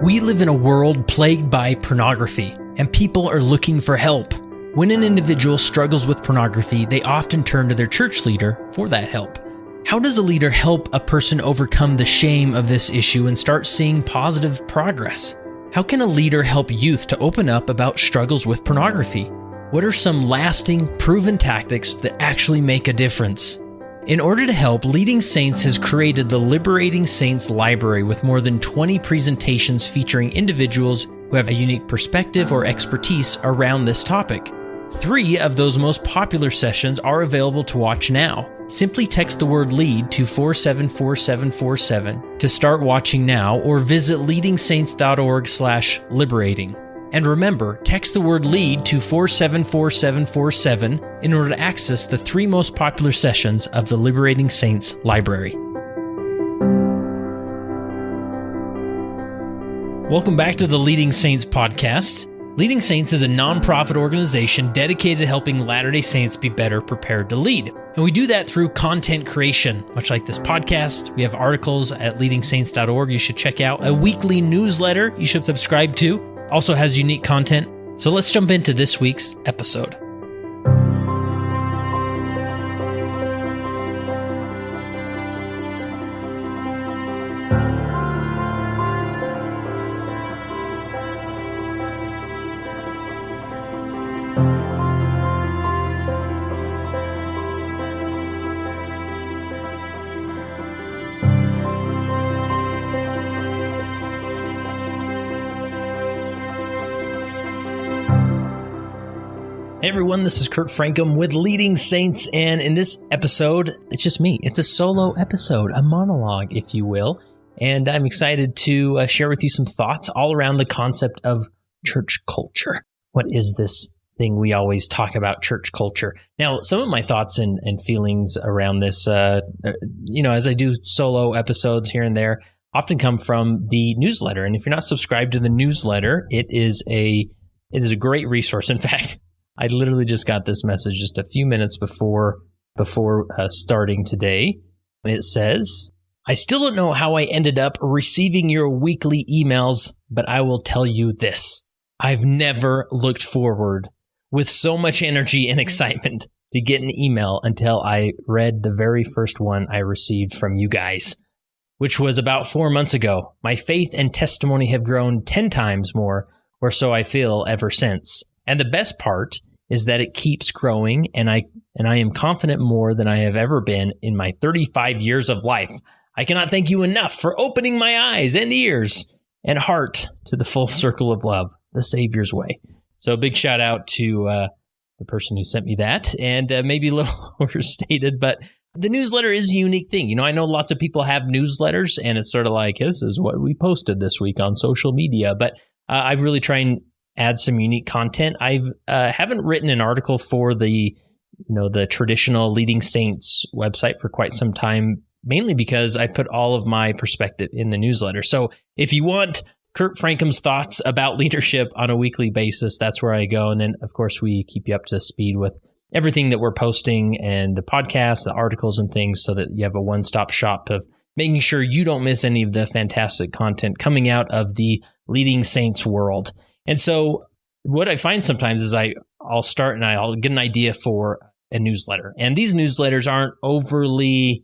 We live in a world plagued by pornography, and people are looking for help. When an individual struggles with pornography, they often turn to their church leader for that help. How does a leader help a person overcome the shame of this issue and start seeing positive progress? How can a leader help youth to open up about struggles with pornography? What are some lasting, proven tactics that actually make a difference? In order to help, Leading Saints has created the Liberating Saints Library with more than 20 presentations featuring individuals who have a unique perspective or expertise around this topic. 3 of those most popular sessions are available to watch now. Simply text the word LEAD to 474747 to start watching now, or visit leadingsaints.org/liberating. And remember, text the word LEAD to 474747 in order to access the 3 most popular sessions of the Liberating Saints Library. Welcome back to the Leading Saints podcast. Leading Saints is a nonprofit organization dedicated to helping Latter-day Saints be better prepared to lead. And we do that through content creation, much like this podcast. We have articles at leadingsaints.org you should check out, a weekly newsletter you should subscribe to. Also has unique content. So let's jump into this week's episode. Hey everyone, this is Francom with Leading Saints, and in this episode, it's just me. It's a solo episode, a monologue, if you will, and I'm excited to share with you some thoughts all around the concept of church culture. What is this thing we always talk about, church culture? Now, some of my thoughts and feelings around this, as I do solo episodes here and there, often come from the newsletter. And if you're not subscribed to the newsletter, it is a great resource. In fact, I literally just got this message just a few minutes before starting today. It says, "I still don't know how I ended up receiving your weekly emails, but I will tell you this. I've never looked forward with so much energy and excitement to get an email until I read the very first one I received from you guys, which was about 4 months ago. My faith and testimony have grown 10 times more, or so I feel, ever since. And the best part is that it keeps growing, and I am confident more than I have ever been in my 35 years of life. I cannot thank you enough for opening my eyes and ears and heart to the full circle of love, the Savior's way." So a big shout out to the person who sent me that, and maybe a little overstated, but the newsletter is a unique thing. You know, I know lots of people have newsletters, and it's sort of like, this is what we posted this week on social media, but I've really tried and add some unique content. I've haven't written an article for the traditional Leading Saints website for quite some time, mainly because I put all of my perspective in the newsletter. So if you want Kurt Francom's thoughts about leadership on a weekly basis, that's where I go. And then, of course, we keep you up to speed with everything that we're posting and the podcast, the articles and things, so that you have a one-stop shop of making sure you don't miss any of the fantastic content coming out of the Leading Saints world. And so what I find sometimes is I'll start and I'll get an idea for a newsletter. And these newsletters aren't overly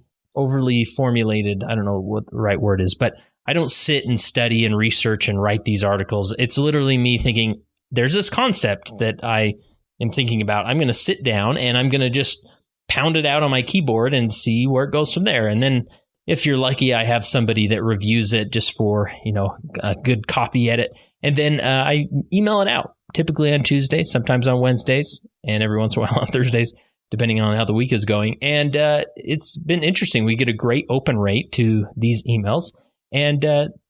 formulated. I don't know what the right word is, but I don't sit and study and research and write these articles. It's literally me thinking, there's this concept that I am thinking about. I'm going to sit down and I'm going to just pound it out on my keyboard and see where it goes from there. And then if you're lucky, I have somebody that reviews it just for, a good copy edit. And then I email it out, typically on Tuesdays, sometimes on Wednesdays, and every once in a while on Thursdays, depending on how the week is going. And it's been interesting. We get a great open rate to these emails, and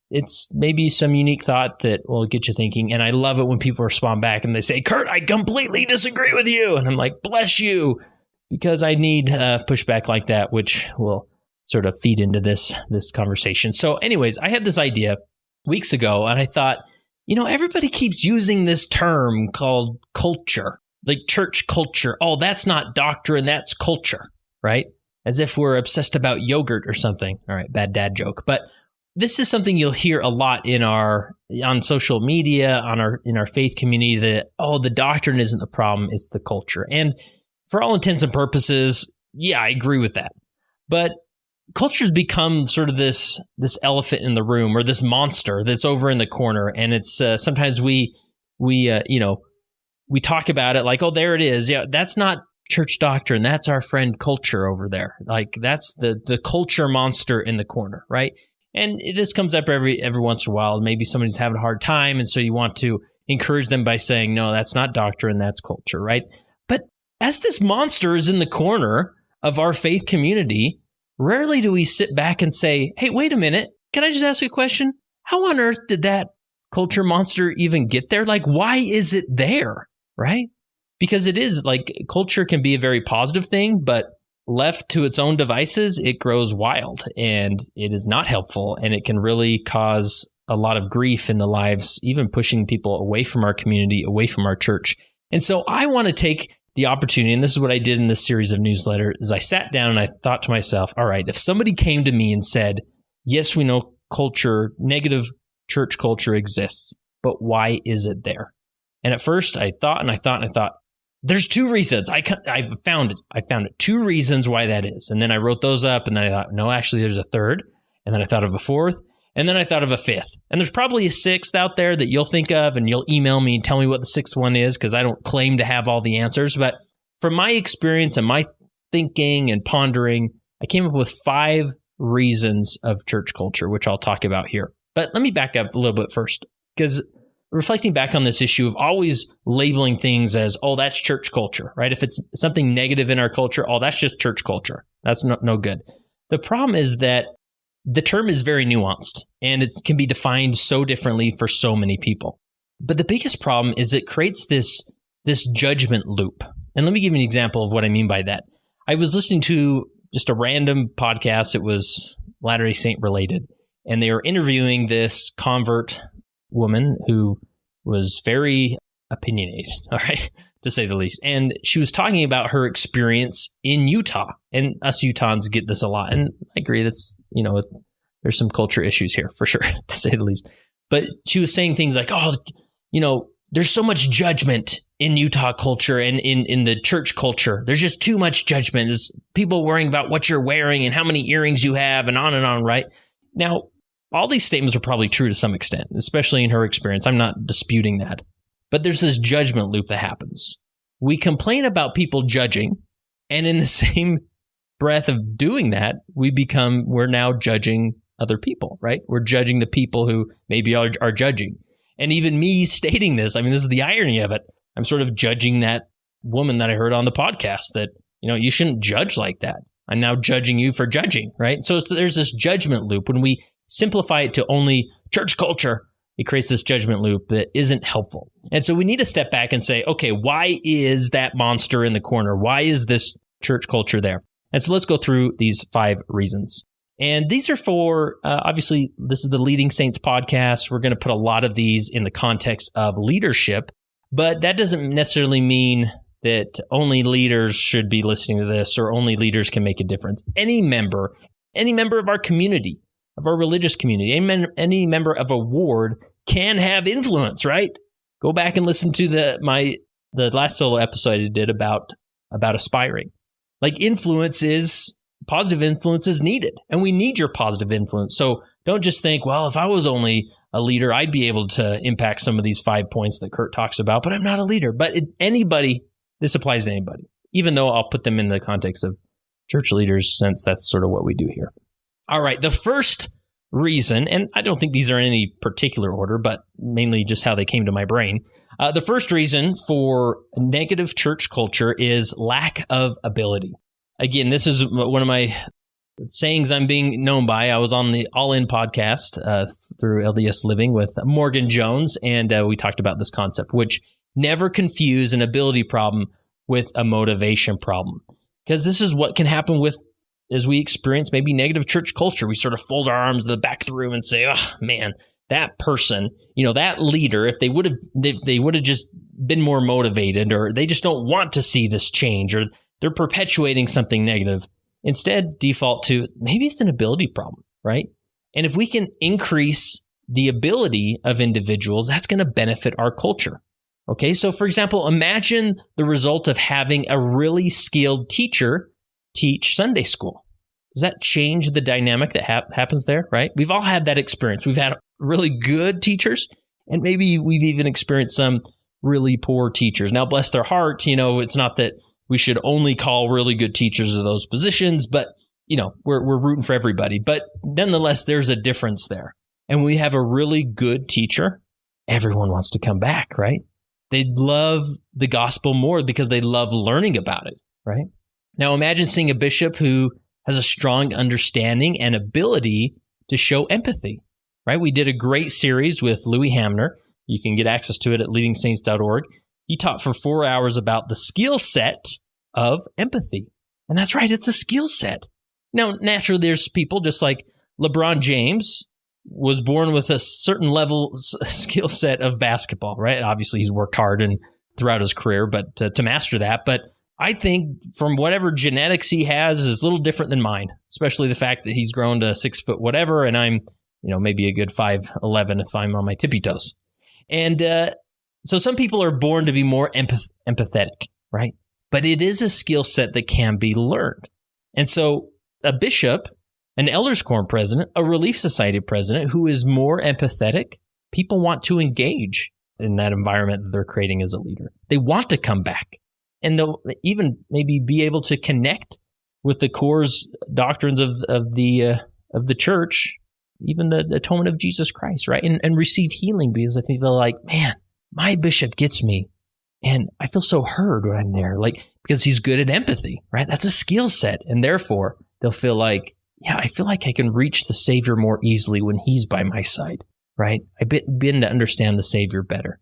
it's maybe some unique thought that will get you thinking. And I love it when people respond back and they say, "Kurt, I completely disagree with you." And I'm like, bless you, because I need pushback like that, which will sort of feed into this conversation. So anyways, I had this idea weeks ago, and I thought, everybody keeps using this term called culture, like church culture. Oh, that's not doctrine, that's culture, right? As if we're obsessed about yogurt or something. All right, bad dad joke. But this is something you'll hear a lot on social media, in our faith community, that, the doctrine isn't the problem, it's the culture. And for all intents and purposes, yeah, I agree with that. But culture's become sort of this elephant in the room, or this monster that's over in the corner. And it's sometimes we talk about it like, oh, there it is. Yeah, that's not church doctrine. That's our friend culture over there. Like, that's the culture monster in the corner, right? And this comes up every once in a while. Maybe somebody's having a hard time, and so you want to encourage them by saying, no, that's not doctrine, that's culture, right? But as this monster is in the corner of our faith community, rarely do we sit back and say, hey, wait a minute, can I just ask a question? How on earth did that culture monster even get there? Like, why is it there, right? Because it is, like, culture can be a very positive thing, but left to its own devices, it grows wild, and it is not helpful, and it can really cause a lot of grief in the lives, even pushing people away from our community, away from our church. And so I want to take the opportunity, and this is what I did in this series of newsletters, is I sat down and I thought to myself, all right, if somebody came to me and said, yes, we know culture, negative church culture exists, but why is it there? And at first I thought, there's two reasons. I found it. Two reasons why that is. And then I wrote those up, and then I thought, no, actually there's a third. And then I thought of a fourth, and then I thought of a fifth. And there's probably a sixth out there that you'll think of, and you'll email me and tell me what the sixth one is, because I don't claim to have all the answers. But from my experience and my thinking and pondering, I came up with 5 reasons of church culture, which I'll talk about here. But let me back up a little bit first, because reflecting back on this issue of always labeling things as, oh, that's church culture, right? If it's something negative in our culture, oh, that's just church culture. That's no good. The problem is that the term is very nuanced, and it can be defined so differently for so many people. But the biggest problem is it creates this judgment loop. And let me give you an example of what I mean by that. I was listening to just a random podcast. It was Latter-day Saint related, and they were interviewing this convert woman who was very opinionated, all right, to say the least. And she was talking about her experience in Utah. And us Utahns get this a lot. And I agree, that's, there's some culture issues here for sure, to say the least. But she was saying things like, there's so much judgment in Utah culture and in the church culture. There's just too much judgment. There's people worrying about what you're wearing and how many earrings you have and on, right? Now, all these statements are probably true to some extent, especially in her experience. I'm not disputing that. But there's this judgment loop that happens. We complain about people judging, and in the same breath of doing that, we're now judging other people, right? We're judging the people who maybe are judging. And even me stating this, I mean, this is the irony of it. I'm sort of judging that woman that I heard on the podcast that, you shouldn't judge like that. I'm now judging you for judging, right? So there's this judgment loop. When we simplify it to only church culture, it creates this judgment loop that isn't helpful. And so we need to step back and say, okay, why is that monster in the corner? Why is this church culture there? And so let's go through these 5 reasons. And these are for, obviously, this is the Leading Saints podcast. We're going to put a lot of these in the context of leadership, but that doesn't necessarily mean that only leaders should be listening to this or only leaders can make a difference. Any member of our community, of our religious community, any member of a ward can have influence, right? Go back and listen to the last solo episode I did about aspiring. Like, positive influence is needed, and we need your positive influence. So don't just think, well, if I was only a leader, I'd be able to impact some of these 5 points that Kurt talks about, but I'm not a leader. But this applies to anybody, even though I'll put them in the context of church leaders, since that's sort of what we do here. All right, the first reason, and I don't think these are in any particular order, but mainly just how they came to my brain. The first reason for negative church culture is lack of ability. Again, this is one of my sayings I'm being known by. I was on the All In podcast through LDS Living with Morgan Jones, and we talked about this concept, which never confuse an ability problem with a motivation problem. Because this is what can happen as we experience maybe negative church culture. We sort of fold our arms in the back of the room and say, oh, man, that person, that leader, if they would have just been more motivated, or they just don't want to see this change, or they're perpetuating something negative. Instead, default to maybe it's an ability problem, right? And if we can increase the ability of individuals, that's going to benefit our culture. Okay, so for example, imagine the result of having a really skilled teacher teach Sunday school. Does that change the dynamic that happens there, right? We've all had that experience. We've had really good teachers, and maybe we've even experienced some really poor teachers. Now, bless their hearts, it's not that we should only call really good teachers of those positions, but, we're rooting for everybody. But nonetheless, there's a difference there. And when we have a really good teacher, everyone wants to come back, right? They love the gospel more because they love learning about it, right? Now, imagine seeing a bishop who has a strong understanding and ability to show empathy, right? We did a great series with Louis Hamner. You can get access to it at leadingsaints.org. He taught for 4 hours about the skill set of empathy. And that's right, it's a skill set. Now, naturally, there's people just like LeBron James was born with a certain level skill set of basketball, right? Obviously, he's worked hard and throughout his career, but to master that. But I think from whatever genetics he has is a little different than mine, especially the fact that he's grown to 6 foot whatever, and I'm, maybe a good 5'11" if I'm on my tippy toes. And so some people are born to be more empathetic, right? But it is a skill set that can be learned. And so a bishop, an elders quorum president, a relief society president who is more empathetic, people want to engage in that environment that they're creating as a leader. They want to come back. And they'll even maybe be able to connect with the core doctrines of the church, even the atonement of Jesus Christ, right? And receive healing because I think they're like, man, my bishop gets me. And I feel so heard when I'm there, because he's good at empathy, right? That's a skill set. And therefore, they'll feel like, yeah, I feel like I can reach the Savior more easily when he's by my side, right? I begin to understand the Savior better.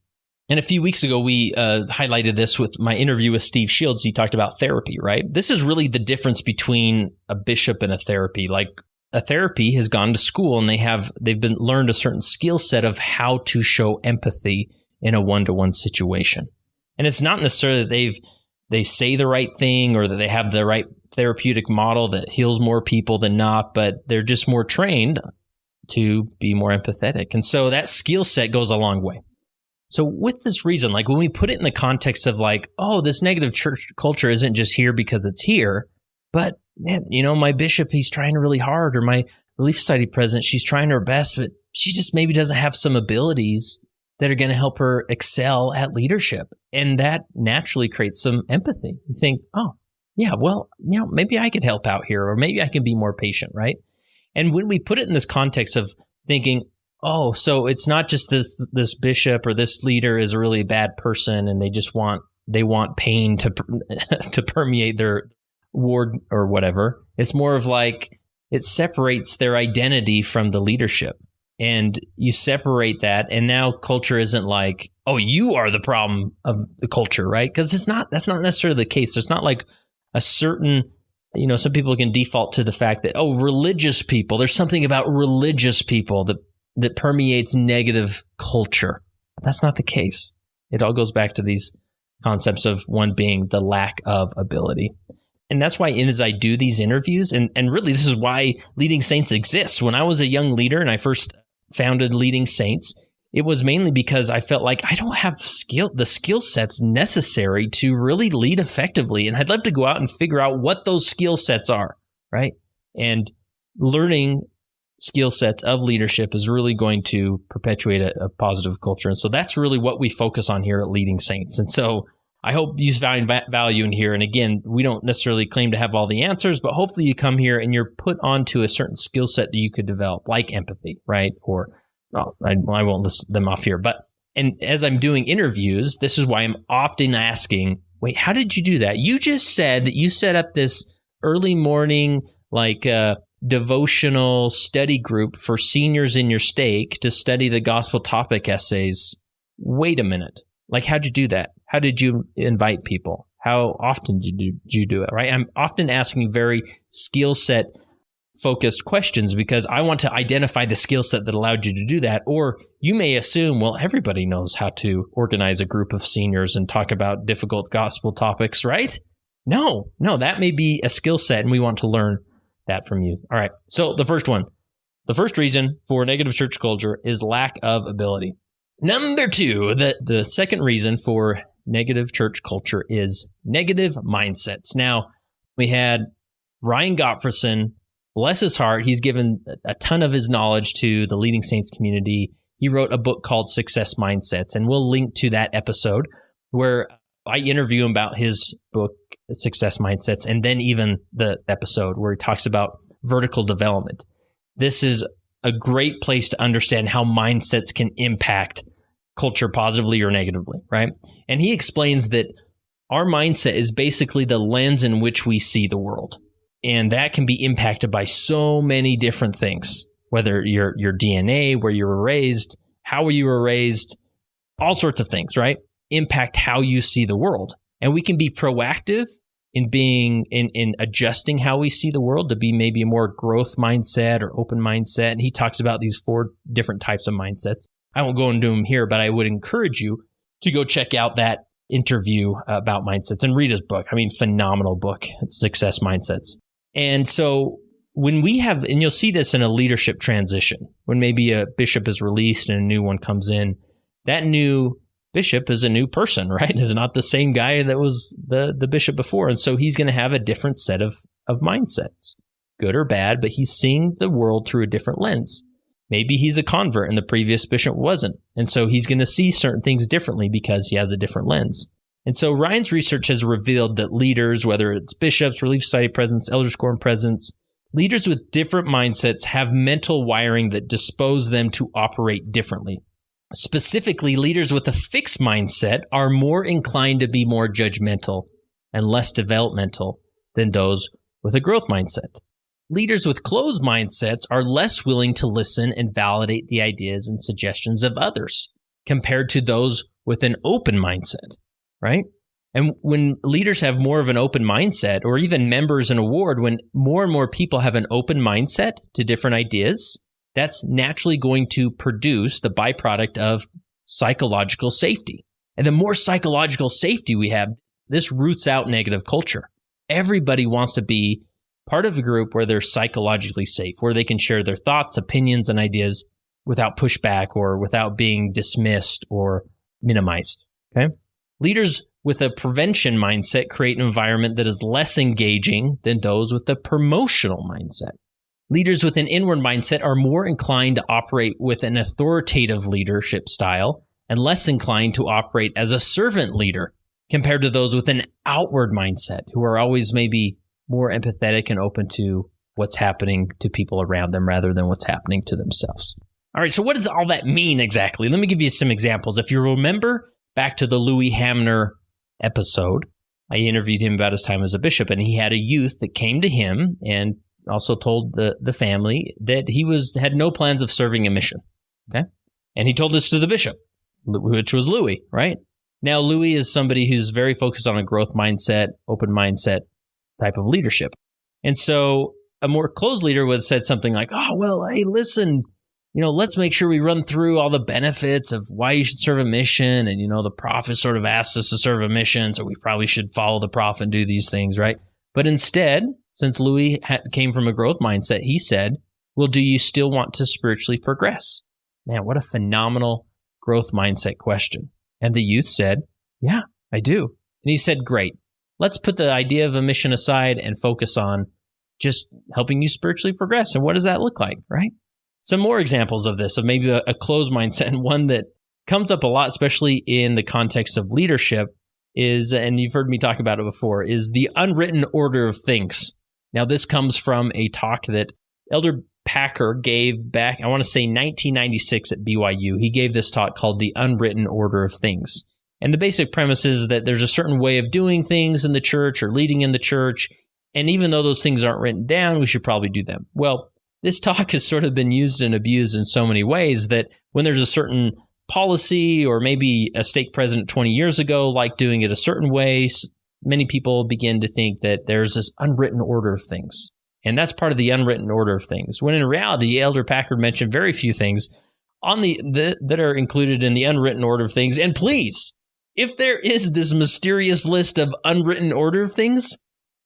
And a few weeks ago, we highlighted this with my interview with Steve Shields. He talked about therapy, right? This is really the difference between a bishop and a therapy. Like a therapy has gone to school and they've learned a certain skill set of how to show empathy in a one-to-one situation. And it's not necessarily that they say the right thing or that they have the right therapeutic model that heals more people than not, but they're just more trained to be more empathetic. And so that skill set goes a long way. So with this reason, when we put it in the context of this negative church culture isn't just here because it's here, but man, my bishop, he's trying really hard, or my Relief Society president, she's trying her best, but she just maybe doesn't have some abilities that are going to help her excel at leadership. And that naturally creates some empathy. You think, oh, yeah, well, maybe I could help out here, or maybe I can be more patient, right? And when we put it in this context of thinking, oh, so it's not just this bishop or this leader is a really bad person and they want pain to permeate their ward or whatever. It's more of it separates their identity from the leadership. And you separate that, and now culture isn't oh, you are the problem of the culture, right? Because that's not necessarily the case. There's not a certain, some people can default to the fact that, oh, religious people, there's something about religious people that permeates negative culture. But that's not the case. It all goes back to these concepts of one being the lack of ability. And that's why as I do these interviews, and really this is why Leading Saints exists. When I was a young leader and I first founded Leading Saints, it was mainly because I felt like I don't have the skill sets necessary to really lead effectively. And I'd love to go out and figure out what those skill sets are, right? And learning skill sets of leadership is really going to perpetuate a positive culture. And so that's really what we focus on here at Leading Saints. And so I hope you find value in here. And again, we don't necessarily claim to have all the answers, but hopefully you come here and you're put onto a certain skill set that you could develop, like empathy, right? Or, I won't list them off here. And as I'm doing interviews, this is why I'm often asking, wait, how did you do that? You just said that you set up this early morning, devotional study group for seniors in your stake to study the gospel topic essays. Wait a minute. How'd you do that? How did you invite people? How often did you do it, right? I'm often asking very skill set focused questions because I want to identify the skill set that allowed you to do that. Or you may assume, well, everybody knows how to organize a group of seniors and talk about difficult gospel topics, right? No, that may be a skill set and we want to learn that from you. All right. So the first one, the first reason for negative church culture is lack of ability. Number two, the second reason for negative church culture is negative mindsets. Now, we had Ryan Gottfredson, bless his heart, he's given a ton of his knowledge to the Leading Saints community. He wrote a book called Success Mindsets, and we'll link to that episode where I interview him about his book, Success Mindsets, and then even the episode where he talks about vertical development. This is a great place to understand how mindsets can impact culture positively or negatively, right? And he explains that our mindset is basically the lens in which we see the world. And that can be impacted by so many different things, whether your DNA, where you were raised, how you were raised, all sorts of things, right? Impact how you see the world. And we can be proactive in being in adjusting how we see the world to be maybe a more growth mindset or open mindset. And he talks about these 4 different types of mindsets. I won't go into them here, but I would encourage you to go check out that interview about mindsets and read his book. I mean, phenomenal book, Success Mindsets. And so when we have, and you'll see this in a leadership transition, when maybe a bishop is released and a new one comes in, that new bishop is a new person, right? It's not the same guy that was the bishop before. And so he's going to have a different set of mindsets, good or bad, but he's seeing the world through a different lens. Maybe he's a convert and the previous bishop wasn't. And so he's going to see certain things differently because he has a different lens. And so Ryan's research has revealed that leaders, whether it's bishops, Relief Society presidents, Elders Quorum presidents, leaders with different mindsets have mental wiring that dispose them to operate differently. Specifically, leaders with a fixed mindset are more inclined to be more judgmental and less developmental than those with a growth mindset. Leaders with closed mindsets are less willing to listen and validate the ideas and suggestions of others compared to those with an open mindset, right? And when leaders have more of an open mindset, or even members in a ward, when more and more people have an open mindset to different ideas, that's naturally going to produce the byproduct of psychological safety. And the more psychological safety we have, this roots out negative culture. Everybody wants to be part of a group where they're psychologically safe, where they can share their thoughts, opinions, and ideas without pushback or without being dismissed or minimized. Okay? Leaders with a prevention mindset create an environment that is less engaging than those with a promotional mindset. Leaders with an inward mindset are more inclined to operate with an authoritative leadership style and less inclined to operate as a servant leader compared to those with an outward mindset who are always maybe more empathetic and open to what's happening to people around them rather than what's happening to themselves. All right, so what does all that mean exactly? Let me give you some examples. If you remember back to the Louis Hamner episode, I interviewed him about his time as a bishop, and he had a youth that came to him and also told the family that he had no plans of serving a mission, okay? And he told this to the bishop, which was Louis, right? Now, Louis is somebody who's very focused on a growth mindset, open mindset type of leadership. And so a more closed leader would have said something like, oh, well, hey, listen, let's make sure we run through all the benefits of why you should serve a mission. And, the prophet sort of asked us to serve a mission, so we probably should follow the prophet and do these things, right? But instead, since Louis came from a growth mindset, he said, well, do you still want to spiritually progress? Man, what a phenomenal growth mindset question. And the youth said, yeah, I do. And he said, great. Let's put the idea of a mission aside and focus on just helping you spiritually progress. And what does that look like, right? Some more examples of this, of maybe a closed mindset, and one that comes up a lot, especially in the context of leadership, is, and you've heard me talk about it before, is the unwritten order of things. Now, this comes from a talk that Elder Packer gave back, I want to say 1996 at BYU. He gave this talk called The Unwritten Order of Things. And the basic premise is that there's a certain way of doing things in the church or leading in the church, and even though those things aren't written down, we should probably do them. Well, this talk has sort of been used and abused in so many ways that when there's a certain policy, or maybe a stake president 20 years ago liked doing it a certain way, many people begin to think that there's this unwritten order of things. And that's part of the unwritten order of things. When in reality, Elder Packard mentioned very few things on that are included in the unwritten order of things. And please, if there is this mysterious list of unwritten order of things,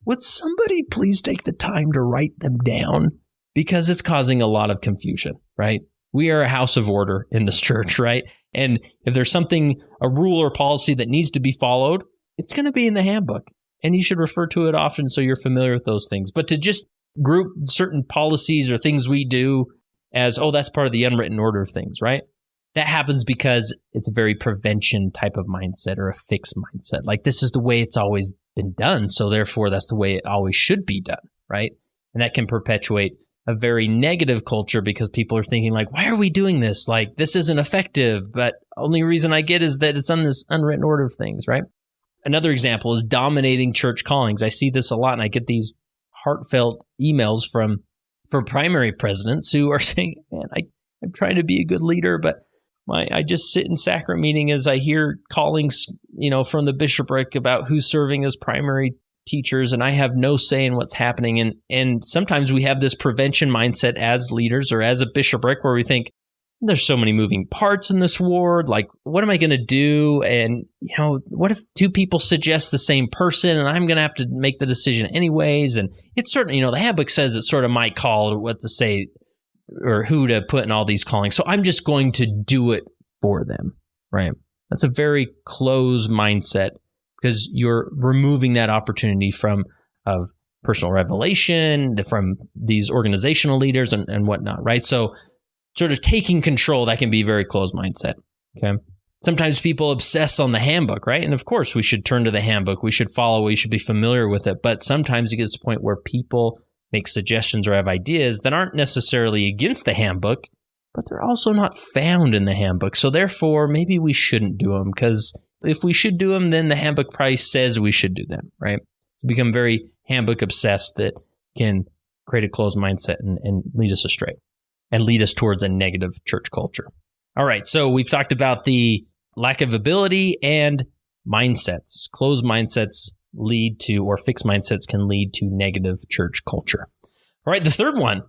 would somebody please take the time to write them down? because it's causing a lot of confusion, right? We are a house of order in this church, right? And if there's something, a rule or policy that needs to be followed, it's going to be in the handbook. And you should refer to it often so you're familiar with those things. But to just group certain policies or things we do as, oh, that's part of the unwritten order of things, right? That happens because it's a very prevention type of mindset or a fixed mindset. Like, this is the way it's always been done, so therefore that's the way it always should be done, right? And that can perpetuate a very negative culture because people are thinking like, why are we doing this? Like, this isn't effective, but only reason I get is that it's on this unwritten order of things, right? Another example is dominating church callings. I see this a lot, and I get these heartfelt emails from primary presidents who are saying, man, I'm trying to be a good leader, but I just sit in sacrament meeting as I hear callings, from the bishopric about who's serving as primary teachers, and I have no say in what's happening. And sometimes we have this prevention mindset as leaders or as a bishopric where we think, there's so many moving parts in this ward. Like, what am I going to do? And, what if two people suggest the same person and I'm going to have to make the decision anyways? And it's certainly, the handbook says it's sort of my call what to say or who to put in all these callings. So I'm just going to do it for them, right? That's a very closed mindset because you're removing that opportunity of personal revelation, from these organizational leaders and whatnot, right? So sort of taking control, that can be a very closed mindset, okay? Sometimes people obsess on the handbook, right? And of course, we should turn to the handbook. We should follow, we should be familiar with it. But sometimes it gets to the point where people make suggestions or have ideas that aren't necessarily against the handbook, but they're also not found in the handbook. So therefore, maybe we shouldn't do them, because if we should do them, then the handbook price says we should do them, right? To become very handbook obsessed that can create a closed mindset and lead us astray and lead us towards a negative church culture. All right, so we've talked about the lack of ability and mindsets. Closed mindsets lead to, or fixed mindsets can lead to negative church culture. All right, the third one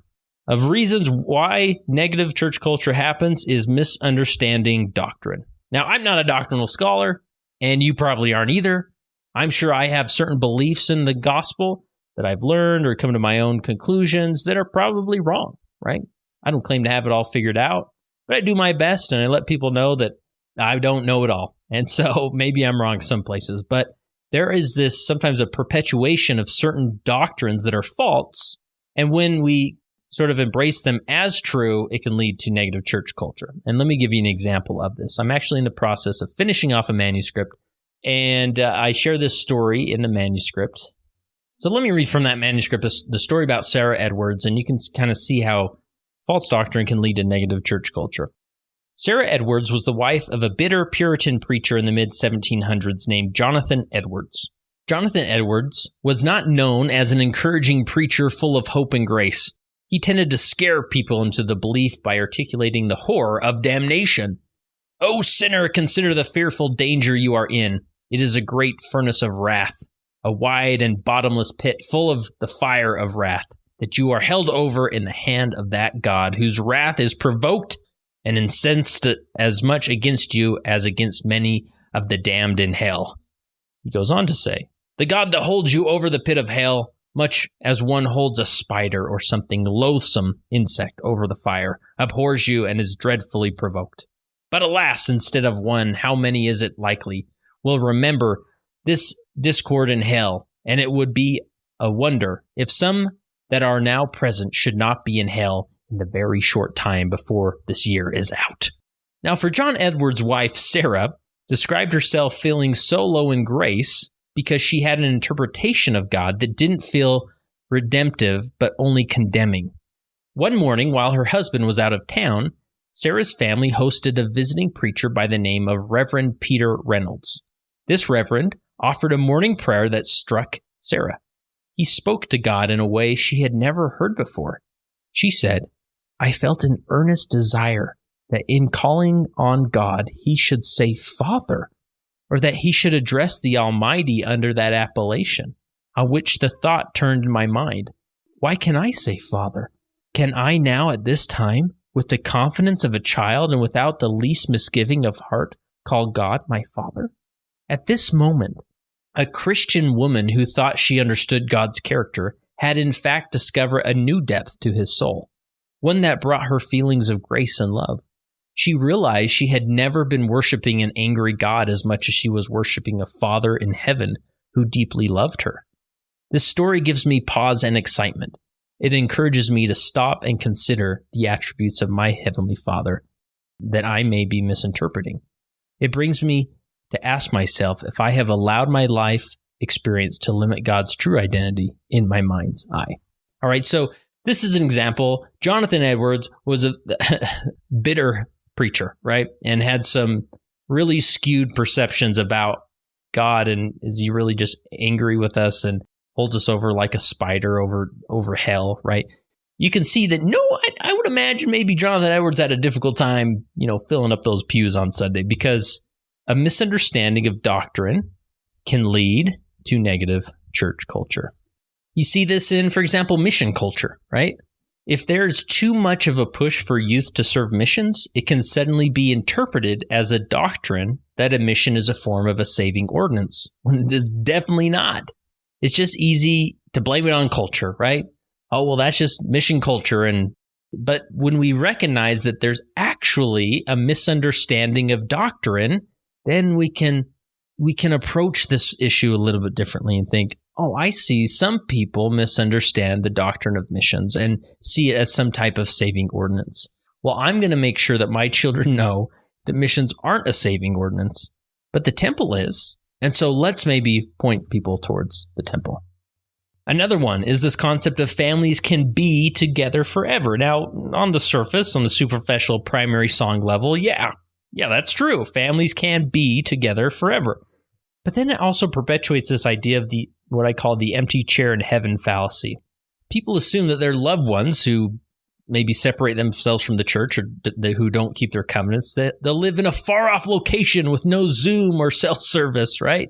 of reasons why negative church culture happens is misunderstanding doctrine. Now, I'm not a doctrinal scholar, and you probably aren't either. I'm sure I have certain beliefs in the gospel that I've learned or come to my own conclusions that are probably wrong, right? I don't claim to have it all figured out, but I do my best, and I let people know that I don't know it all. And so maybe I'm wrong some places, but there is this sometimes a perpetuation of certain doctrines that are false. And when we sort of embrace them as true, it can lead to negative church culture. And let me give you an example of this. I'm actually in the process of finishing off a manuscript, and I share this story in the manuscript. So let me read from that manuscript the story about Sarah Edwards, and you can kind of see how false doctrine can lead to negative church culture. Sarah Edwards was the wife of a bitter Puritan preacher in the mid-1700s named Jonathan Edwards. Jonathan Edwards was not known as an encouraging preacher full of hope and grace. He tended to scare people into the belief by articulating the horror of damnation. "O sinner, consider the fearful danger you are in. It is a great furnace of wrath, a wide and bottomless pit full of the fire of wrath, that you are held over in the hand of that God, whose wrath is provoked and incensed as much against you as against many of the damned in hell." He goes on to say, "The God that holds you over the pit of hell, much as one holds a spider or something loathsome insect over the fire, abhors you and is dreadfully provoked. But alas, instead of one, how many is it likely will remember this discord in hell? And it would be a wonder if some that are now present should not be in hell in the very short time before this year is out." Now, for John Edwards' wife, Sarah, described herself feeling so low in grace because she had an interpretation of God that didn't feel redemptive, but only condemning. One morning, while her husband was out of town, Sarah's family hosted a visiting preacher by the name of Reverend Peter Reynolds. This reverend offered a morning prayer that struck Sarah. He spoke to God in a way she had never heard before. She said, "I felt an earnest desire that in calling on God, he should say Father, or that he should address the Almighty under that appellation, on which the thought turned in my mind. Why can I say Father? Can I now at this time, with the confidence of a child and without the least misgiving of heart, call God my Father?" At this moment, a Christian woman who thought she understood God's character had in fact discovered a new depth to his soul, one that brought her feelings of grace and love. She realized she had never been worshiping an angry God as much as she was worshiping a Father in heaven who deeply loved her. This story gives me pause and excitement. It encourages me to stop and consider the attributes of my Heavenly Father that I may be misinterpreting. It brings me to ask myself if I have allowed my life experience to limit God's true identity in my mind's eye. All right, so this is an example. Jonathan Edwards was a bitter preacher, right? And had some really skewed perceptions about God, and is he really just angry with us and holds us over like a spider over hell, right? You can see that, I would imagine maybe Jonathan Edwards had a difficult time, filling up those pews on Sunday, because a misunderstanding of doctrine can lead to negative church culture. You see this in, for example, mission culture, right? If there's too much of a push for youth to serve missions, it can suddenly be interpreted as a doctrine that a mission is a form of a saving ordinance, when it is definitely not. It's just easy to blame it on culture, right? Oh, well, that's just mission culture. But when we recognize that there's actually a misunderstanding of doctrine, then we can approach this issue a little bit differently and think, oh, I see some people misunderstand the doctrine of missions and see it as some type of saving ordinance. Well, I'm going to make sure that my children know that missions aren't a saving ordinance, but the temple is. And so let's maybe point people towards the temple. Another one is this concept of families can be together forever. Now, on the surface, on the superficial primary song level, yeah, that's true. Families can be together forever. But then it also perpetuates this idea of what I call the empty chair in heaven fallacy. People assume that their loved ones who maybe separate themselves from the church or who don't keep their covenants, that they'll live in a far-off location with no Zoom or cell service, right?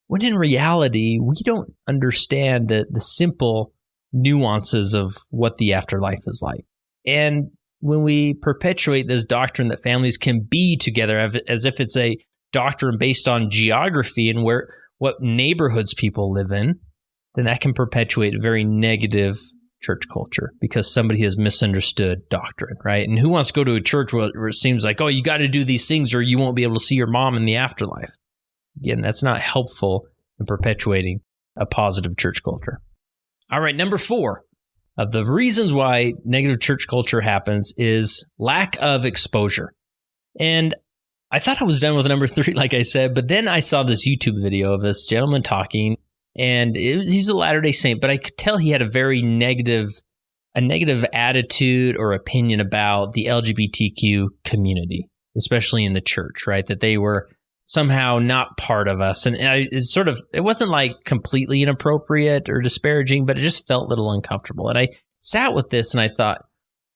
When in reality, we don't understand the simple nuances of what the afterlife is like. And when we perpetuate this doctrine that families can be together as if it's a doctrine based on geography and what neighborhoods people live in, then that can perpetuate a very negative church culture because somebody has misunderstood doctrine, right? And who wants to go to a church where it seems like, oh, you got to do these things or you won't be able to see your mom in the afterlife? Again, that's not helpful in perpetuating a positive church culture. All right, number 4 of the reasons why negative church culture happens is lack of exposure. And I thought I was done with number 3, like I said, but then I saw this YouTube video of this gentleman talking, and he's a Latter-day Saint, but I could tell he had a very negative attitude or opinion about the LGBTQ community, especially in the church, right? That they were somehow not part of us. And it wasn't like completely inappropriate or disparaging, but it just felt a little uncomfortable. And I sat with this and I thought,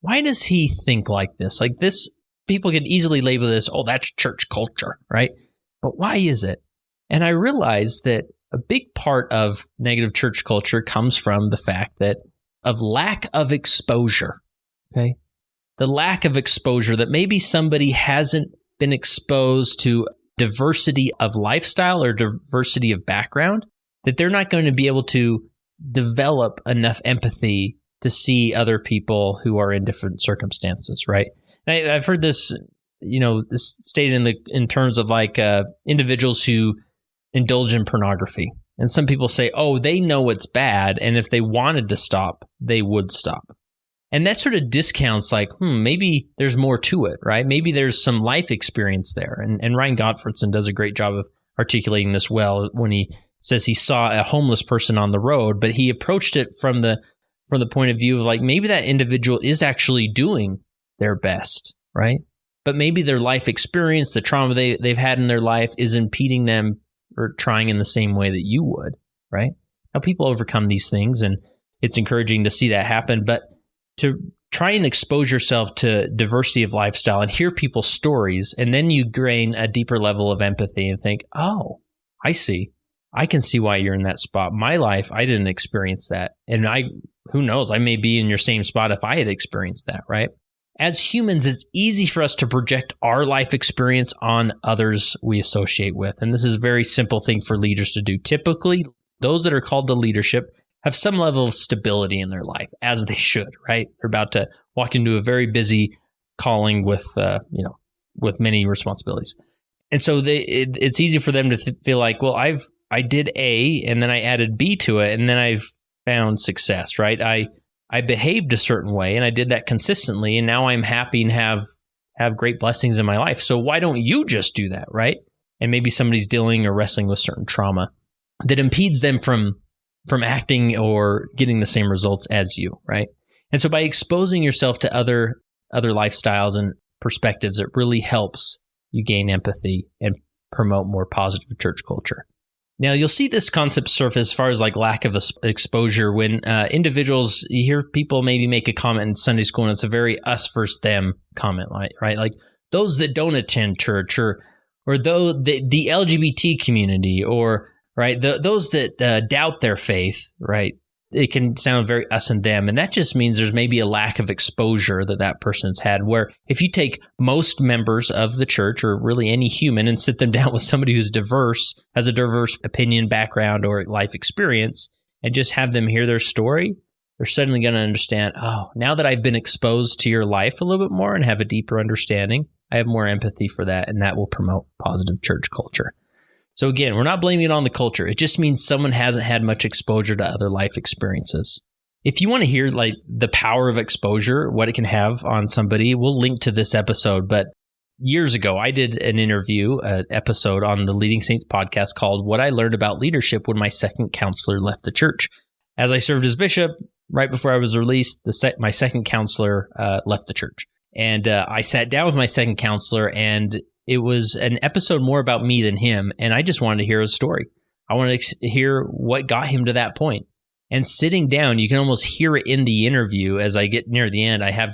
why does he think like this? Like this, people could easily label this, oh, that's church culture, right? But why is it? And I realized that a big part of negative church culture comes from the fact of lack of exposure, okay? The lack of exposure that maybe somebody hasn't been exposed to diversity of lifestyle or diversity of background, that they're not going to be able to develop enough empathy to see other people who are in different circumstances, right? And I've heard this, this stated in terms of like individuals who indulge in pornography. And some people say, oh, they know it's bad, and if they wanted to stop, they would stop. And that sort of discounts like, maybe there's more to it, right? Maybe there's some life experience there. And Ryan Gottfredson does a great job of articulating this well when he says he saw a homeless person on the road, but he approached it from the point of view of like, maybe that individual is actually doing their best, right? But maybe their life experience, the trauma they've had in their life is impeding them or trying in the same way that you would, right? Now, people overcome these things, and it's encouraging to see that happen, but to try and expose yourself to diversity of lifestyle and hear people's stories, and then you gain a deeper level of empathy and think, oh, I see. I can see why you're in that spot. My life, I didn't experience that. And who knows, I may be in your same spot if I had experienced that, right? As humans, it's easy for us to project our life experience on others we associate with. And this is a very simple thing for leaders to do. Typically, those that are called to leadership have some level of stability in their life, as they should, right? They're about to walk into a very busy calling with many responsibilities. And so it's easy for them to feel like, well, I did A and then I added B to it and then I've found success, right? I behaved a certain way and I did that consistently and now I'm happy and have great blessings in my life. So why don't you just do that, right? And maybe somebody's dealing or wrestling with certain trauma that impedes them from acting or getting the same results as you, right? And so by exposing yourself to other lifestyles and perspectives, it really helps you gain empathy and promote more positive church culture. Now, you'll see this concept surface as far as like lack of exposure when individuals, you hear people maybe make a comment in Sunday school and it's a very us versus them comment, right? Like those that don't attend church or the LGBT community or, right, those that doubt their faith, right? It can sound very us and them. And that just means there's maybe a lack of exposure that person has had, where if you take most members of the church or really any human and sit them down with somebody who's diverse, has a diverse opinion, background, or life experience, and just have them hear their story, they're suddenly going to understand, oh, now that I've been exposed to your life a little bit more and have a deeper understanding, I have more empathy for that, and that will promote positive church culture. So again, we're not blaming it on the culture. It just means someone hasn't had much exposure to other life experiences. If you want to hear like the power of exposure, what it can have on somebody, we'll link to this episode. But years ago, I did an episode on the Leading Saints podcast called What I Learned About Leadership When My Second Counselor Left the Church. As I served as bishop, right before I was released, my second counselor left the church. And I sat down with my second counselor, and it was an episode more about me than him, and I just wanted to hear his story. I wanted to hear what got him to that point. And sitting down, you can almost hear it in the interview. As I get near the end, I have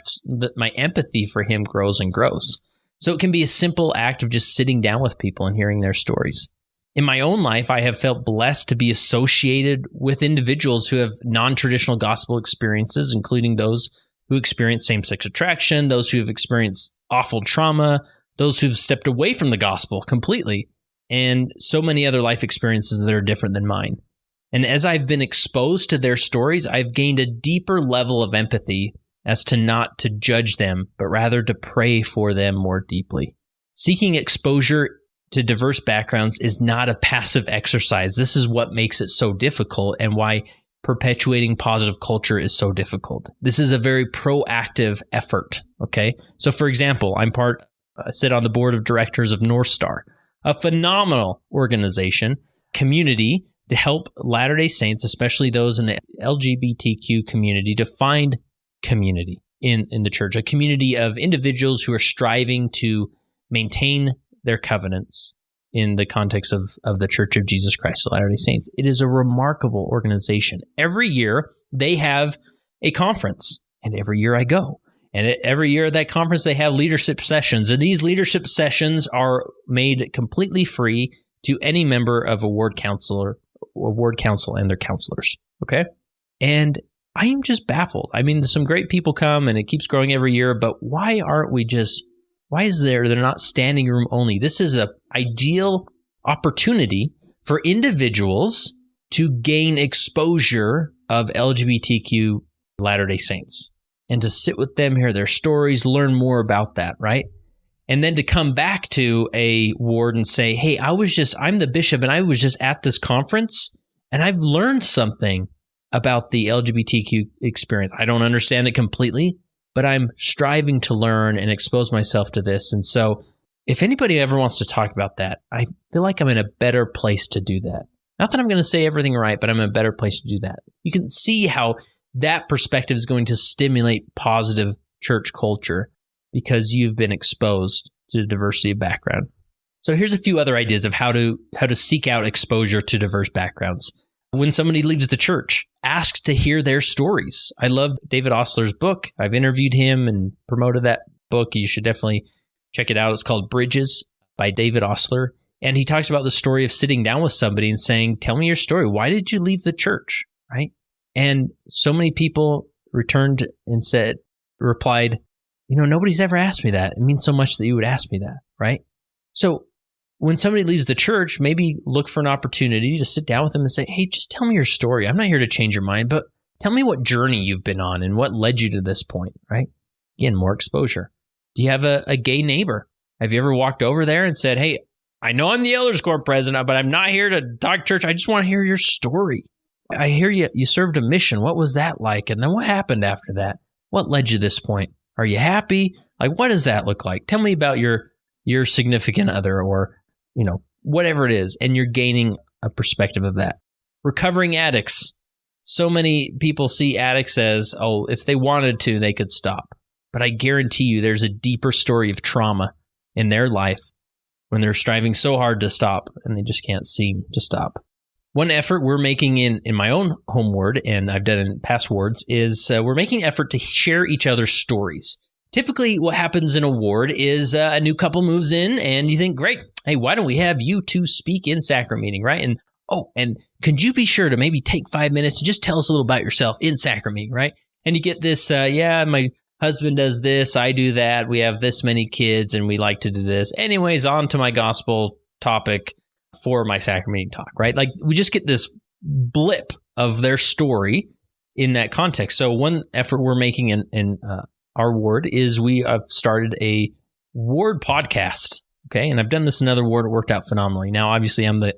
my empathy for him grows and grows. So it can be a simple act of just sitting down with people and hearing their stories. In my own life, I have felt blessed to be associated with individuals who have non-traditional gospel experiences, including those who experience same-sex attraction, those who have experienced awful trauma, those who've stepped away from the gospel completely, and so many other life experiences that are different than mine. And as I've been exposed to their stories, I've gained a deeper level of empathy as to not to judge them, but rather to pray for them more deeply. Seeking exposure to diverse backgrounds is not a passive exercise. This is what makes it so difficult and why perpetuating positive culture is so difficult. This is a very proactive effort, okay? So for example, I sit on the board of directors of North Star, a phenomenal organization, community to help Latter-day Saints, especially those in the LGBTQ community, to find community in the church, a community of individuals who are striving to maintain their covenants in the context of the Church of Jesus Christ of Latter-day Saints. It is a remarkable organization. Every year, they have a conference, and every year I go. And every year at that conference, they have leadership sessions. And these leadership sessions are made completely free to any member of a ward council and their counselors. Okay? And I am just baffled. I mean, some great people come and it keeps growing every year, but why is they're not standing room only? This is an ideal opportunity for individuals to gain exposure of LGBTQ Latter-day Saints and to sit with them, hear their stories, learn more about that, right? And then to come back to a ward and say, hey, I'm the bishop and I was just at this conference and I've learned something about the LGBTQ experience. I don't understand it completely, but I'm striving to learn and expose myself to this. And so if anybody ever wants to talk about that, I feel like I'm in a better place to do that. Not that I'm going to say everything right, but I'm in a better place to do that. You can see how that perspective is going to stimulate positive church culture because you've been exposed to diversity of background. So here's a few other ideas of how to seek out exposure to diverse backgrounds. When somebody leaves the church, ask to hear their stories. I love David Ostler's book. I've interviewed him and promoted that book. You should definitely check it out. It's called Bridges by David Ostler. And he talks about the story of sitting down with somebody and saying, tell me your story. Why did you leave the church? Right? And so many people returned and replied, nobody's ever asked me that. It means so much that you would ask me that. Right? So when somebody leaves the church, maybe look for an opportunity to sit down with them and say, hey, just tell me your story. I'm not here to change your mind, but tell me what journey you've been on and what led you to this point, right? Again, more exposure. Do you have a gay neighbor? Have you ever walked over there and said, hey, I know I'm the elders court president, but I'm not here to talk church. I just want to hear your story. I hear you served a mission. What was that like? And then what happened after that? What led you to this point? Are you happy? Like, what does that look like? Tell me about your significant other or, whatever it is. And you're gaining a perspective of that. Recovering addicts. So many people see addicts as, if they wanted to, they could stop. But I guarantee you there's a deeper story of trauma in their life when they're striving so hard to stop and they just can't seem to stop. One effort we're making in my own home ward, and I've done in past wards, is we're making effort to share each other's stories. Typically, what happens in a ward is a new couple moves in and you think, great, hey, why don't we have you two speak in sacrament meeting, right? And could you be sure to maybe take 5 minutes and just tell us a little about yourself in sacrament meeting, right? And you get this, my husband does this, I do that, we have this many kids, and we like to do this. Anyways, on to my gospel topic for my sacrament meeting talk, right? Like, we just get this blip of their story in that context. So one effort we're making in our ward is we have started a ward podcast, okay? And I've done this in another ward, it worked out phenomenally. Now, obviously, I'm the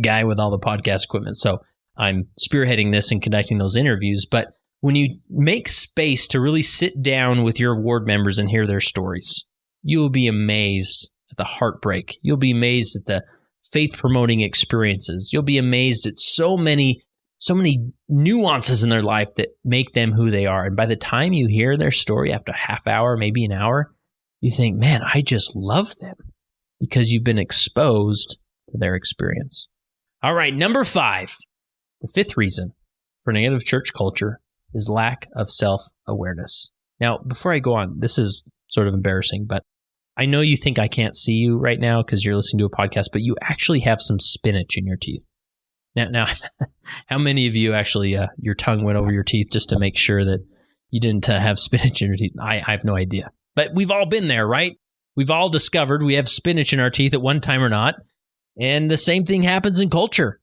guy with all the podcast equipment, so I'm spearheading this and conducting those interviews, but when you make space to really sit down with your ward members and hear their stories, you'll be amazed at the heartbreak. You'll be amazed at the faith-promoting experiences. You'll be amazed at so many nuances in their life that make them who they are. And by the time you hear their story after a half hour, maybe an hour, you think, man, I just love them because you've been exposed to their experience. All right, number 5, the 5th reason for negative church culture is lack of self-awareness. Now, before I go on, this is sort of embarrassing, but I know you think I can't see you right now because you're listening to a podcast, but you actually have some spinach in your teeth. Now, how many of you actually, your tongue went over your teeth just to make sure that you didn't have spinach in your teeth? I have no idea. But we've all been there, right? We've all discovered we have spinach in our teeth at one time or not. And the same thing happens in culture.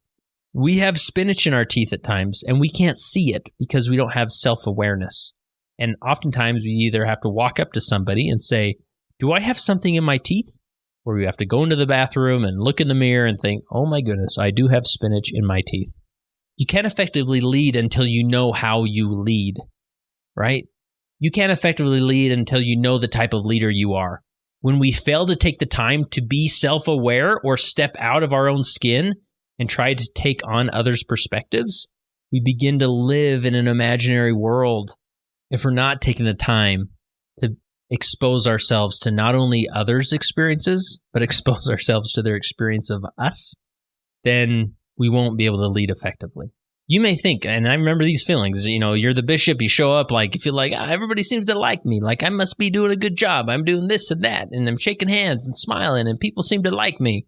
We have spinach in our teeth at times, and we can't see it because we don't have self-awareness. And oftentimes, we either have to walk up to somebody and say, do I have something in my teeth? Or we have to go into the bathroom and look in the mirror and think, oh my goodness, I do have spinach in my teeth. You can't effectively lead until you know how you lead, right? You can't effectively lead until you know the type of leader you are. When we fail to take the time to be self-aware or step out of our own skin and try to take on others' perspectives, we begin to live in an imaginary world. If we're not taking the time to expose ourselves to not only others' experiences, but expose ourselves to their experience of us, then we won't be able to lead effectively. You may think, and I remember these feelings, you're the bishop, you show up, like, you feel like, everybody seems to like me, like I must be doing a good job, I'm doing this and that, and I'm shaking hands and smiling, and people seem to like me.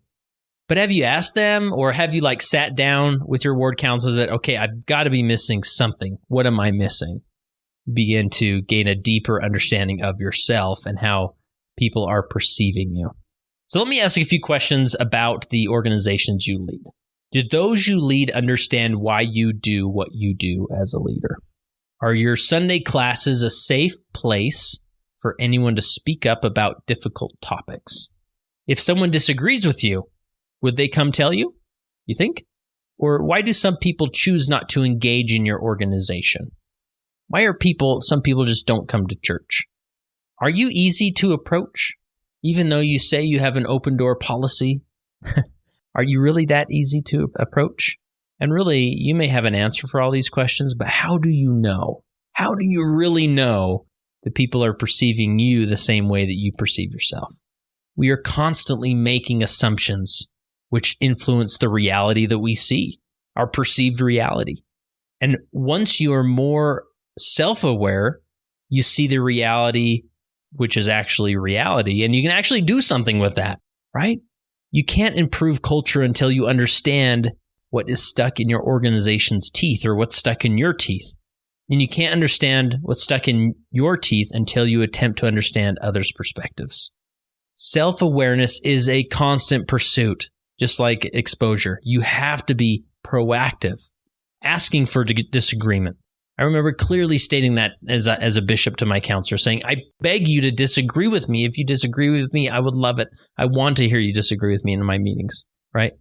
But have you asked them, or have you sat down with your ward councils that, okay, I've got to be missing something. What am I missing? Begin to gain a deeper understanding of yourself and how people are perceiving you. So let me ask you a few questions about the organizations you lead. Do those you lead understand why you do what you do as a leader? Are your Sunday classes a safe place for anyone to speak up about difficult topics? If someone disagrees with you, would they come tell you, you think? Or why do some people choose not to engage in your organization? Why are some people just don't come to church? Are you easy to approach? Even though you say you have an open door policy, are you really that easy to approach? And really, you may have an answer for all these questions, but how do you know? How do you really know that people are perceiving you the same way that you perceive yourself? We are constantly making assumptions which influence the reality that we see, our perceived reality. And once you are more self-aware, you see the reality, which is actually reality, and you can actually do something with that, right? You can't improve culture until you understand what is stuck in your organization's teeth or what's stuck in your teeth. And you can't understand what's stuck in your teeth until you attempt to understand others' perspectives. Self-awareness is a constant pursuit, just like exposure. You have to be proactive, asking for disagreement. I remember clearly stating that as a bishop to my counselor, saying, I beg you to disagree with me. If you disagree with me, I would love it. I want to hear you disagree with me in my meetings, right?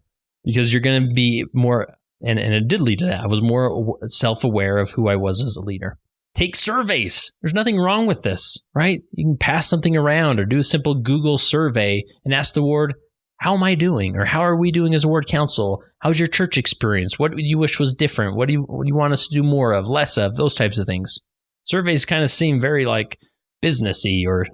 Because you're going to be more, and it did lead to that. I was more self-aware of who I was as a leader. Take surveys. There's nothing wrong with this, right? You can pass something around or do a simple Google survey and ask the ward, how am I doing? Or how are we doing as a ward council? How's your church experience? What do you wish was different? What do you want us to do more of, less of? Those types of things. Surveys kind of seem very like businessy or,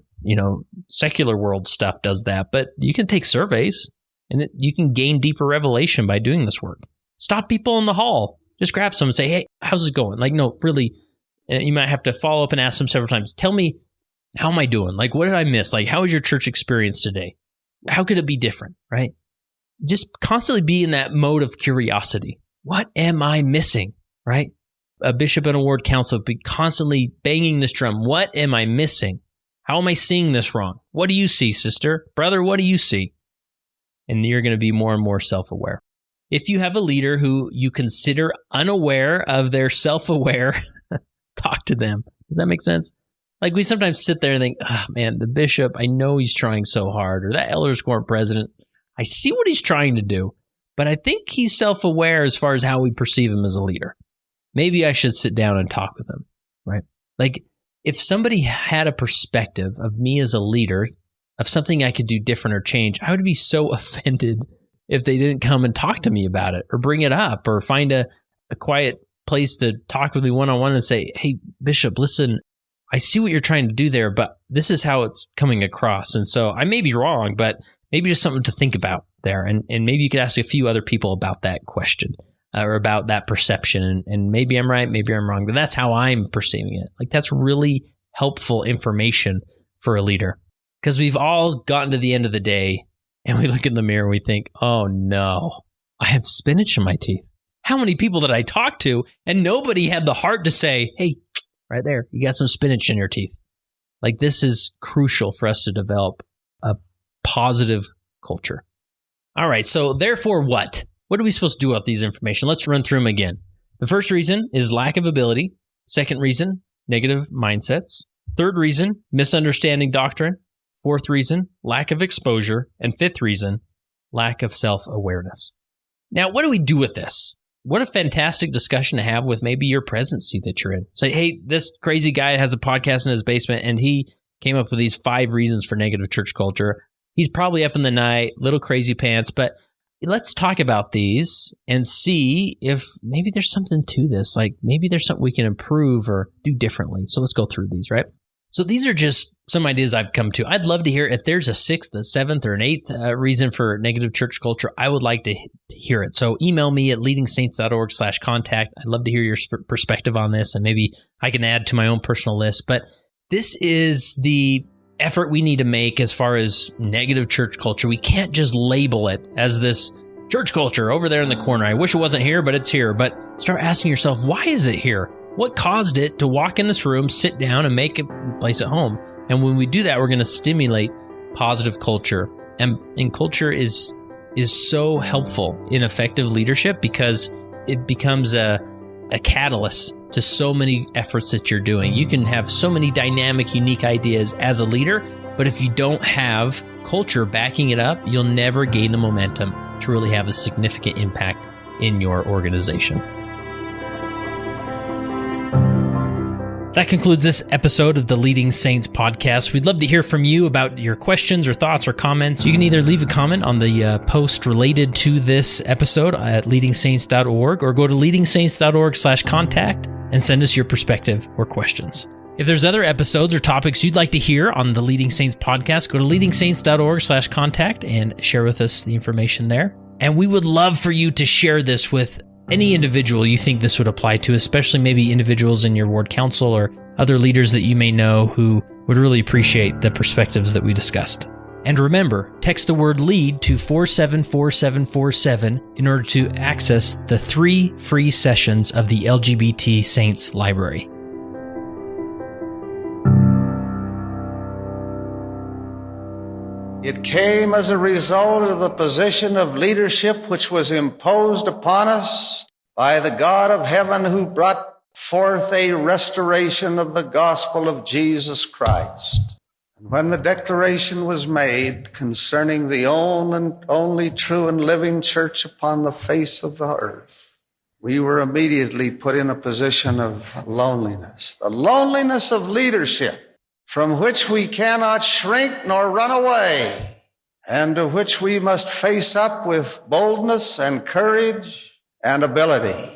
secular world stuff does that. But you can take surveys and you can gain deeper revelation by doing this work. Stop people in the hall. Just grab someone and say, hey, how's it going? Like, no, really. And you might have to follow up and ask them several times. Tell me, how am I doing? Like, what did I miss? Like, how was your church experience today? How could it be different, right? Just constantly be in that mode of curiosity. What am I missing, right? A bishop and a ward council be constantly banging this drum. What am I missing? How am I seeing this wrong? What do you see, sister? Brother, what do you see? And you're going to be more and more self-aware. If you have a leader who you consider unaware of their self-aware, talk to them. Does that make sense? Like we sometimes sit there and think, oh, man, the bishop, I know he's trying so hard, or that elders quorum president, I see what he's trying to do, but I think he's self-aware as far as how we perceive him as a leader. Maybe I should sit down and talk with him, right? Like if somebody had a perspective of me as a leader, of something I could do different or change, I would be so offended if they didn't come and talk to me about it or bring it up or find a quiet place to talk with me one-on-one and say, hey, Bishop, listen, I see what you're trying to do there, but this is how it's coming across. And so I may be wrong, but maybe just something to think about there. And maybe you could ask a few other people about that question or about that perception. And maybe I'm right, maybe I'm wrong, but that's how I'm perceiving it. Like that's really helpful information for a leader because we've all gotten to the end of the day and we look in the mirror and we think, oh no, I have spinach in my teeth. How many people did I talk to and nobody had the heart to say, hey, right there, you got some spinach in your teeth. Like this is crucial for us to develop a positive culture. All right, so therefore what? What are we supposed to do with these information? Let's run through them again. The first reason is lack of ability. Second reason, negative mindsets. Third reason, misunderstanding doctrine. Fourth reason, lack of exposure. And fifth reason, lack of self-awareness. Now, what do we do with this? What a fantastic discussion to have with maybe your presidency that you're in. Say, hey, this crazy guy has a podcast in his basement and he came up with these 5 reasons for negative church culture. He's probably up in the night, little crazy pants, but let's talk about these and see if maybe there's something to this. Like maybe there's something we can improve or do differently. So let's go through these, right? So these are just some ideas I've come to. I'd love to hear if there's a 6th, a 7th, or an 8th reason for negative church culture. I would like to hear it. So email me at leadingsaints.org/contact. I'd love to hear your perspective on this, and maybe I can add to my own personal list. But this is the effort we need to make as far as negative church culture. We can't just label it as this church culture over there in the corner. I wish it wasn't here, but it's here. But start asking yourself, why is it here? What caused it to walk in this room, sit down, and make a place at home? And when we do that, we're going to stimulate positive culture. And culture is so helpful in effective leadership because it becomes a catalyst to so many efforts that you're doing. You can have so many dynamic, unique ideas as a leader, but if you don't have culture backing it up, you'll never gain the momentum to really have a significant impact in your organization. That concludes this episode of the Leading Saints podcast. We'd love to hear from you about your questions or thoughts or comments. You can either leave a comment on the post related to this episode at leadingsaints.org or go to leadingsaints.org/contact and send us your perspective or questions. If there's other episodes or topics you'd like to hear on the Leading Saints podcast, go to leadingsaints.org/contact and share with us the information there. And we would love for you to share this with any individual you think this would apply to, especially maybe individuals in your ward council or other leaders that you may know who would really appreciate the perspectives that we discussed. And remember, text the word LEAD to 474747 in order to access the 3 free sessions of the LGBT Saints Library. It came as a result of the position of leadership which was imposed upon us by the God of heaven, who brought forth a restoration of the gospel of Jesus Christ. And when the declaration was made concerning the only true and living church upon the face of the earth, we were immediately put in a position of loneliness, the loneliness of leadership, from which we cannot shrink nor run away, and to which we must face up with boldness and courage and ability.